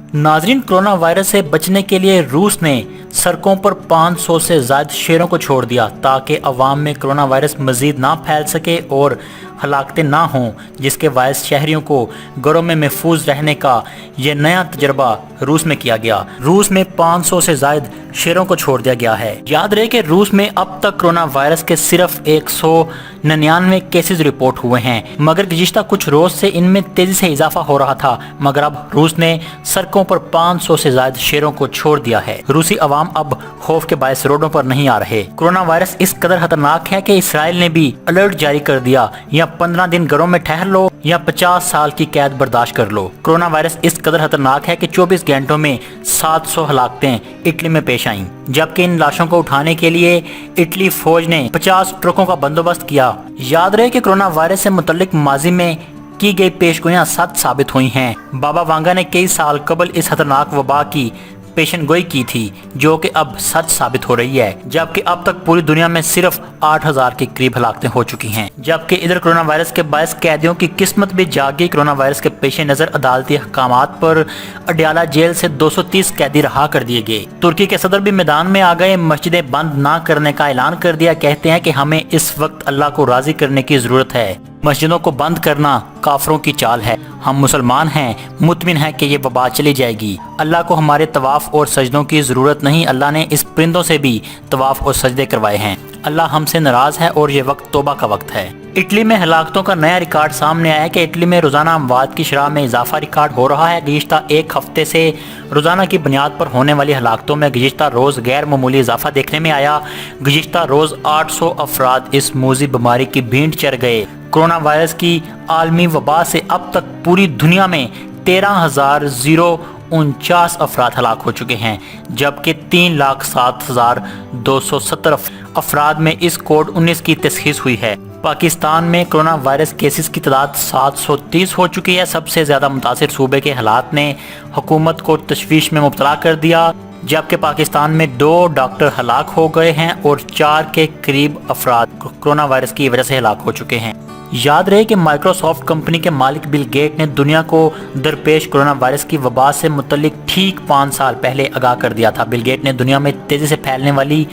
नाजरीन, corona virus से बचने के लिए रूस ने सड़कों पर 500 से ज्यादा शेरों को छोड़ दिया ताकि अवाम में कोरोना वायरस मजीद ना फैल सके और हलाकतें ना हों, जिसके बायस शहरियों को घरों में महफूज रहने का ये नया तजर्बा रूस में किया गया। रूस में 500 से ज्यादा शेरों को छोड़ दिया गया है। याद रहे कि रूस में अब तक कोरोना वायरस के सिर्फ 199 केसेस रिपोर्ट हुए हैं, मगर गुज़िश्ता कुछ रोज से इनमें तेजी से इजाफा हो रहा था। मगर अब रूस ने सड़कों पर 500 से ज्यादा शेरों को छोड़ दिया है। रूसी अवाम अब खौफ के बायस रोडों पर नहीं आ रहे। कोरोना वायरस इस कदर खतरनाक है कि इसराइल ने भी अलर्ट जारी कर दिया, या 15 दिन घरों में ठहर लो या 50 साल की कैद बर्दाश्त कर लो। कोरोना वायरस इस कदर खतरनाक है कि 24 घंटों में 700 हलाकतें इटली में पेश आईं, जबकि इन लाशों को उठाने के लिए इटली फौज ने 50 ट्रकों का बंदोबस्त किया। याद रहे कि कोरोना वायरस से मुतल्लिक माजी में की गई पेशगोइयां सच साबित हुई हैं। बाबा वांगा ने कई साल कबल इस खतरनाक वबा की पेशन गोई की थी, जो कि अब सच साबित हो रही है, जबकि अब तक पूरी दुनिया में सिर्फ 8000 के करीब हलाकतें हो चुकी हैं। जबकि इधर कोरोना वायरस के बायस कैदियों की किस्मत भी जागी। कोरोना वायरस के पेश नजर अदालती अहकामात पर अडयाला जेल से 230 कैदी रहा कर दिए गए। तुर्की के सदर भी मैदान में आ गए, मस्जिदें बंद ना करने का ऐलान कर दिया। कहते हैं कि हमें इस वक्त अल्लाह को राजी करने की जरूरत है, मस्जिदों को बंद करना काफरों की चाल है। हम मुसलमान हैं, मुतमिन हैं कि ये वबा चली जाएगी। अल्लाह को हमारे तवाफ और सजदों की ज़रूरत नहीं, अल्लाह ने इस परिंदों से भी तवाफ और सजदे करवाए हैं। अल्लाह हमसे नाराज है और ये वक्त तौबा का वक्त है। इटली में हलाकतों का नया रिकॉर्ड सामने आया है कि इटली में रोजाना अमवात की शरह में इजाफा रिकॉर्ड हो रहा है। गुज़िश्ता एक हफ्ते से रोजाना की बुनियाद पर होने वाली हलाकतों में गुज़िश्ता रोज गैर मामूली इजाफा देखने में आया। गुज़िश्ता रोज 800 अफराद इस मूजी बीमारी की भीड़ चढ़ गए। कोरोना वायरस की आलमी वबा से अब तक पूरी दुनिया में 13,049 अफराद हलाक हो चुके हैं, जबकि 3,07,270 अफराद में इस कोविड 19 की तशखीस हुई है। पाकिस्तान में कोरोना वायरस केसेस की तादाद 730 हो चुकी है। सबसे ज्यादा मुतासिर सूबे के हालात ने हुकूमत को तशवीश में मुब्तला कर दिया, जबकि पाकिस्तान में 2 डॉक्टर हलाक हो गए हैं और 4 के करीब अफराद कोरोना वायरस की वजह से हलाक हो चुके हैं। याद रहे कि माइक्रोसॉफ्ट कंपनी के मालिक बिल गेट ने दुनिया को दरपेश कोरोना वायरस की वबा से मुतल्लिक ठीक 5 साल पहले आगाह कर दिया था। बिल गेट ने दुनिया में तेजी से फैलने वाली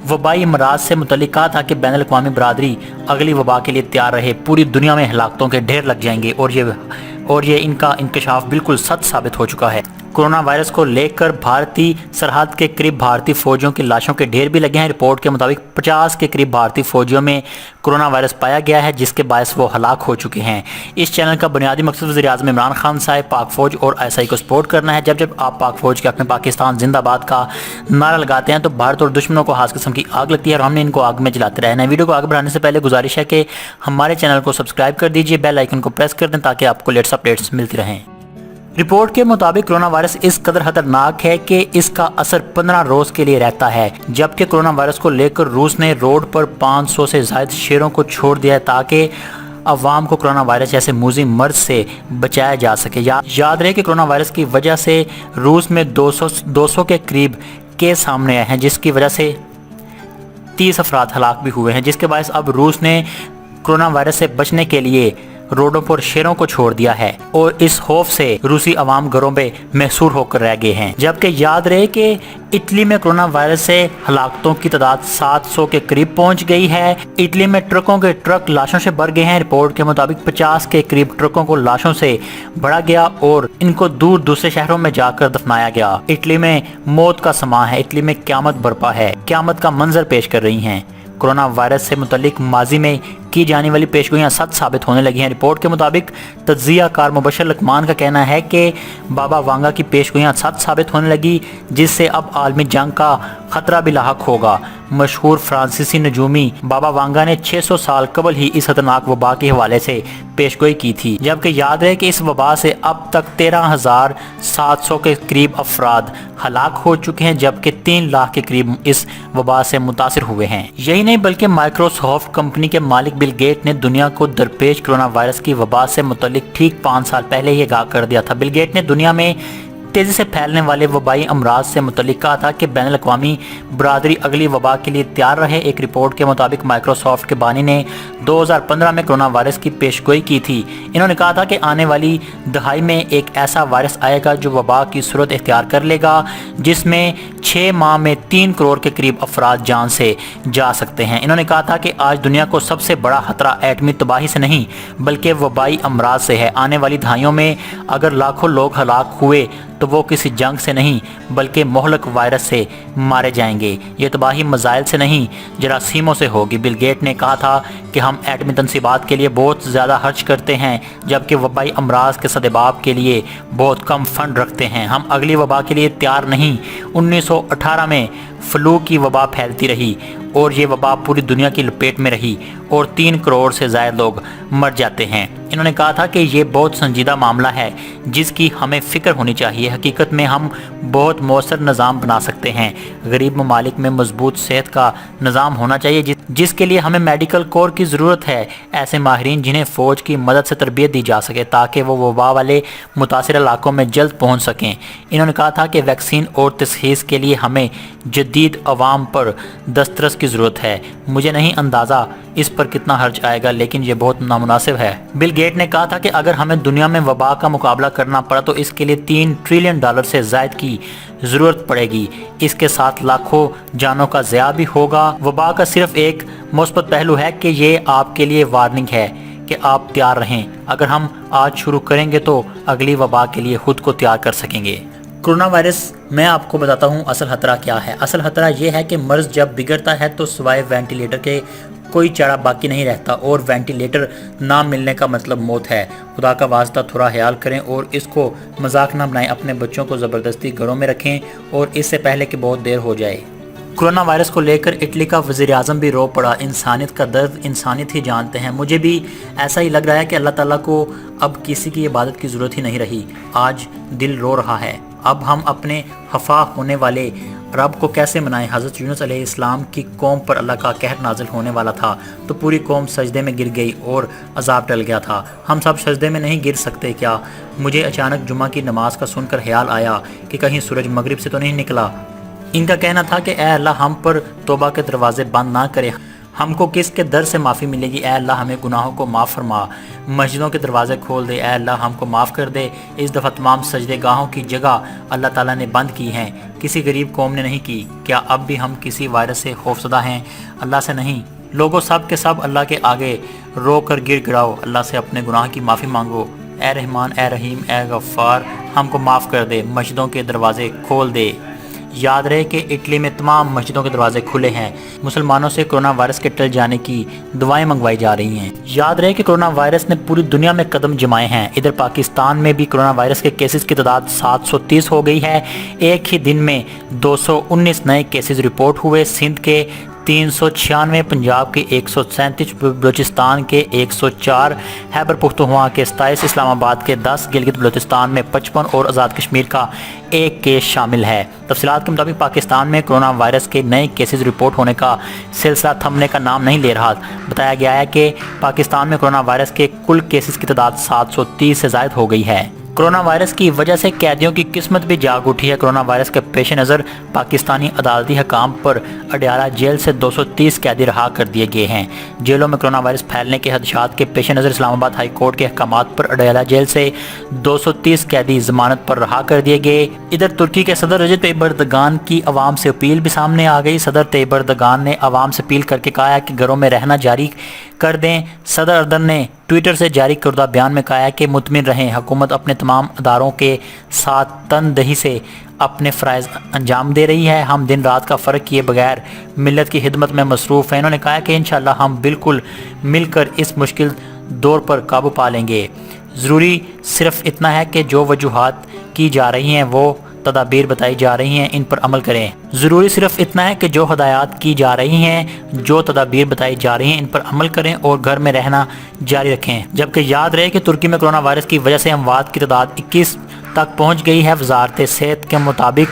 वबाई अमराज से मुतल्लिक कहा था कि बैनुल अक़वामी बरादरी अगली वबा के लिए तैयार रहे। पूरी दुनिया में हलाकतों के ढेर लग जाएंगे और ये इनका इंकशाफ बिल्कुल सच साबित हो चुका है। कोरोना वायरस को लेकर भारतीय सरहद के करीब भारतीय फौजियों की लाशों के ढेर भी लगे हैं। रिपोर्ट के मुताबिक 50 के करीब भारतीय फौजियों में कोरोना वायरस पाया गया है, जिसके बायस वो हलाक हो चुके हैं। इस चैनल का बुनियादी मकसद वज़ीर-ए-आज़म इमरान खान साहब, पाक फौज और ISI को सपोर्ट करना है। जब जब आप पाक फौज के अपने पाकिस्तान जिंदाबाद का नारा लगाते हैं तो भारत और दुश्मनों को खास किस्म की आग लगती है और हमने इनको आग में जलाते रहना है। वीडियो को आगे बढ़ाने से पहले गुजारिश है कि हमारे चैनल को सब्सक्राइब कर दीजिए, बेल आइकन को प्रेस कर दें ताकि आपको लेटेस्ट अपडेट्स मिलती रहें। रिपोर्ट के मुताबिक कोरोना वायरस इस कदर खतरनाक है कि इसका असर 15 रोज के लिए रहता है, जबकि कोरोना वायरस को लेकर रूस ने रोड पर 500 से ज्यादा शेरों को छोड़ दिया है ताकि अवाम को कोरोना वायरस जैसे मूजी मर्ज से बचाया जा सके। याद रहे कि कोरोना वायरस की वजह से रूस में 200 के करीब केस सामने आए हैं, जिसकी वजह से 30 अफराद हलाक भी हुए हैं, जिसके बायस अब रूस ने कोरोना वायरस से बचने के लिए रोडों पर शेरों को छोड़ दिया है और इस खौफ से रूसी अवाम घरों में महसूर होकर रह गए हैं। जबकि याद रहे कि इटली में कोरोना वायरस से हलाकतों की तादाद 700 के करीब पहुंच गई है। इटली में ट्रकों के ट्रक लाशों से भर गए हैं। रिपोर्ट के मुताबिक 50 के करीब ट्रकों को लाशों से भरा गया और इनको दूर दूसरे शहरों में जाकर दफनाया गया। इटली में मौत का समा है, इटली में क़यामत बरपा है, क़यामत का मंजर पेश कर रही हैं। कोरोना वायरस से मुतल्लिक माजी में की जाने वाली पेशगोइयां सच साबित होने लगी हैं। रिपोर्ट के मुताबिक तज्जिया कार मुबशर लकमान का कहना है कि बाबा वांगा की पेशगोइयां सच साबित होने लगी, जिससे अब आलमी जंग का खतरा भी लाहक होगा। मशहूर फ्रांसीसी नजूमी बाबा वांगा ने 600 साल कबल ही इस खतरनाक वबा के हवाले से पेशगोई की थी, जबकि याद रहे कि इस वबा से अब तक 13,700 के करीब अफराद हलाक हो चुके हैं, जबकि 3 लाख के करीब इस वबा से मुतासिर हुए हैं। यही नहीं बल्कि माइक्रोसॉफ्ट कंपनी के मालिक बिल गेट ने दुनिया को दरपेश कोरोना वायरस की वबा से मुतल्लिक ठीक 5 साल पहले ही आगाह कर दिया था। बिल गेट ने दुनिया में तेज़ी से फैलने वाले वबाई अमराज से मुतल्लिक कहा था कि बैनुल अक़वामी बरादरी अगली वबा के लिए तैयार रहे। एक रिपोर्ट के मुताबिक माइक्रोसॉफ्ट के बानी ने 2015 में कोरोना वायरस की पेशगोई की थी। इन्होंने कहा था कि आने वाली दहाई में एक ऐसा वायरस आएगा जो वबा की सूरत इख्तियार कर लेगा, जिसमें 6 माह में 3 करोड़ के करीब अफराद जान से जा सकते हैं। इन्होंने कहा था कि आज दुनिया को सबसे बड़ा खतरा एटमी तबाही से नहीं बल्कि वबाई अमराज से है। आने वाली दहाइयों में अगर लाखों लोग हलाक हुए तो वो किसी जंग से नहीं बल्कि मोहलक वायरस से मारे जाएंगे। ये तबाही मज़ाइल से नहीं जरासीमों से होगी। बिल गेट ने कहा था कि हम एटमी तनसीबात के लिए बहुत ज़्यादा खर्च करते हैं जबकि वबाई अमराज के सदेबाब के लिए बहुत कम फंड रखते हैं। हम अगली वबा के लिए तैयार नहीं। 1918 में फ्लू की वबा फैलती रही और ये वबा पूरी दुनिया की लपेट में रही और 3 करोड़ से ज़्यादा लोग मर जाते हैं। इन्होंने कहा था कि ये बहुत संजीदा मामला है जिसकी हमें फ़िक्र होनी चाहिए। हकीकत में हम बहुत मौसर निज़ाम बना सकते हैं। गरीब ममालिक में मजबूत सेहत का निज़ाम होना चाहिए जिसके लिए हमें मेडिकल कोर की ज़रूरत है, ऐसे माहिरीन जिन्हें फ़ौज की मदद से तरबियत दी जा सके ताकि वो वबा वाले मुतासिर इलाकों में जल्द पहुँच सकें। इन्होंने कहा था कि वैक्सीन और तशख़ीस के लिए हमें जदीद अवाम पर दस्तरस की ज़रूरत है। मुझे नहीं अंदाज़ा इस पर कितना खर्च आएगा लेकिन ये बहुत नामुनासिब है। बिल गेट ने कहा था कि अगर हमें दुनिया में वबा का मुकाबला करना पड़ा तो इसके लिए $3 ट्रिलियन से ज़ायद की ज़रूरत पड़ेगी। इसके साथ लाखों जानों का ज़िया भी होगा। वबा का सिर्फ एक मुस्बत पहलू है कि ये आपके लिए वार्निंग है कि आप तैयार रहें। अगर हम आज शुरू करेंगे तो अगली वबा के लिए खुद को तैयार कर सकेंगे। कोरोना वायरस, मैं आपको बताता हूँ असल खतरा क्या है। असल खतरा ये है कि मर्ज़ जब बिगड़ता है तो सिवाय वेंटिलेटर के कोई चारा बाकी नहीं रहता और वेंटिलेटर ना मिलने का मतलब मौत है। खुदा का वास्ता थोड़ा ख्याल करें और इसको मजाक ना बनाएं। अपने बच्चों को ज़बरदस्ती घरों में रखें और इससे पहले कि बहुत देर हो जाए। कोरोना वायरस को लेकर इटली का वज़ीर आज़म भी रो पड़ा। इंसानियत का दर्द इंसानियत ही जानते हैं। मुझे भी ऐसा ही लग रहा है कि अल्लाह ताला को अब किसी की इबादत की ज़रूरत ही नहीं रही। आज दिल रो रहा है। अब हम अपने खफा होने वाले रब को कैसे मनाएं। हज़रत यूनुस अलैहिस्सलाम की कौम पर अल्लाह का कहर नाजिल होने वाला था तो पूरी कौम सजदे में गिर गई और अजाब टल गया था। हम सब सजदे में नहीं गिर सकते क्या? मुझे अचानक जुमा की नमाज का सुनकर ख्याल आया कि कहीं सूरज मगरिब से तो नहीं निकला। इनका कहना था कि ऐ अल्लाह हम पर तौबा के दरवाजे बंद ना करे, हमको किसके दर से माफ़ी मिलेगी। ऐ अल्लाह हमें गुनाहों को माफ़ फरमा, मस्जिदों के दरवाजे खोल दे। ऐ अल्लाह हमको माफ़ कर दे। इस दफ़ा तमाम सजदे गाहों की जगह अल्लाह ताला ने बंद की हैं, किसी गरीब कौम ने नहीं की। क्या अब भी हम किसी वायरस से खौफसदा हैं? अल्लाह से नहीं। लोगों सब के सब अल्लाह के आगे रो कर गिर गिराओ, अल्लाह से अपने गुनाह की माफ़ी मांगो। ए रहमान, ए रहीम, ए गफ़ार, हमको माफ़ कर दे, मस्जिदों के दरवाजे खोल दे। याद रहे कि इटली में तमाम मस्जिदों के दरवाजे खुले हैं। मुसलमानों से कोरोना वायरस के टल जाने की दुआएं मंगवाई जा रही हैं। याद रहे कि कोरोना वायरस ने पूरी दुनिया में कदम जमाए हैं। इधर पाकिस्तान में भी कोरोना वायरस के केसेस की तादाद 730 हो गई है। एक ही दिन में 219 नए केसेस रिपोर्ट हुए। सिंध के 396, पंजाब के 137, बलूचिस्तान के 104, खैबर पख्तूनख्वा के 27, इस्लामाबाद के 10, गिलगित बल्तिस्तान में 55 और आज़ाद कश्मीर का 1 केस शामिल है। तफसीलात के मुताबिक पाकिस्तान में कोरोना वायरस के नए केसेस रिपोर्ट होने का सिलसिला थमने का नाम नहीं ले रहा। बताया गया है कि पाकिस्तान में कोरोना वायरस के कुल केसेस की तादाद 730 से ज़ायद हो गई है। कोरोना वायरस की वजह से कैदियों की किस्मत भी जाग उठी है। कोरोना वायरस के पेश नज़र पाकिस्तानी अदालती हकाम पर अडयाला जेल से 230 कैदी रहा कर दिए गए हैं। जेलों में कोरोना वायरस फैलने के खदशात के पेश नज़र इस्लामाबाद हाई कोर्ट के अहकामात पर अडयाला जेल से 230 कैदी जमानत पर रहा कर दिए गए। इधर तुर्की के सदर रजब तैयब एर्दोगान की अवाम से अपील भी सामने आ गई। सदर तैयब एर्दोगान ने अवाम से अपील करके कहा है कि घरों में रहना जारी कर दें। सदर अर्दन ने ट्विटर से जारी करदा बयान में कहा है कि मुतमिन रहें, हुकूमत अपने तमाम अदारों के साथ तनदही से अपने फ़राइज़ अंजाम दे रही है। हम दिन रात का फ़र्क किए बगैर मिल्लत की खिदमत में मसरूफ़ हैं। इन्होंने कहा है कि इंशाअल्लाह हम बिल्कुल मिलकर इस मुश्किल दौर पर काबू पा लेंगे। ज़रूरी सिर्फ इतना है कि जो वजूहात की जा रही हैं वो तदाबीर बताई जा रही हैं, इन पर अमल करें। ज़रूरी सिर्फ इतना है कि जो हदायत की जा रही हैं, जो तदाबीर बताई जा रही हैं, इन पर अमल करें और घर में रहना जारी रखें। जबकि याद रहे कि तुर्की में कोरोना वायरस की वजह से अमवात की तादाद 21 तक पहुँच गई है। वजारत सेहत के मुताबिक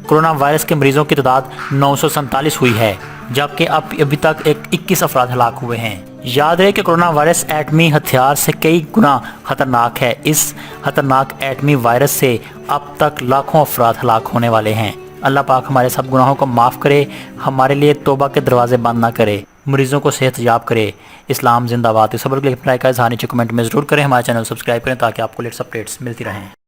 कोरोना वायरस के मरीजों की तादाद 947 हुई है, जबकि अब अभी तक 21 अफराद हलाक हुए हैं। یاد رہے کہ کرونا وائرس ایٹمی ہتھیار سے کئی گنا خطرناک ہے۔ اس خطرناک ایٹمی وائرس سے اب تک لاکھوں افراد ہلاک ہونے والے ہیں۔ اللہ پاک ہمارے سب گناہوں کو معاف کرے، ہمارے لیے توبہ کے دروازے بند نہ کرے، مریضوں کو صحت یاب کرے۔ اسلام زندہ باد۔ اس خبر کے لیے اپنا رائے کا اظہار نیچے کمنٹ میں ضرور کریں، ہمارے چینل سبسکرائب کریں تاکہ آپ کو لیٹسٹ اپڈیٹس ملتی رہیں۔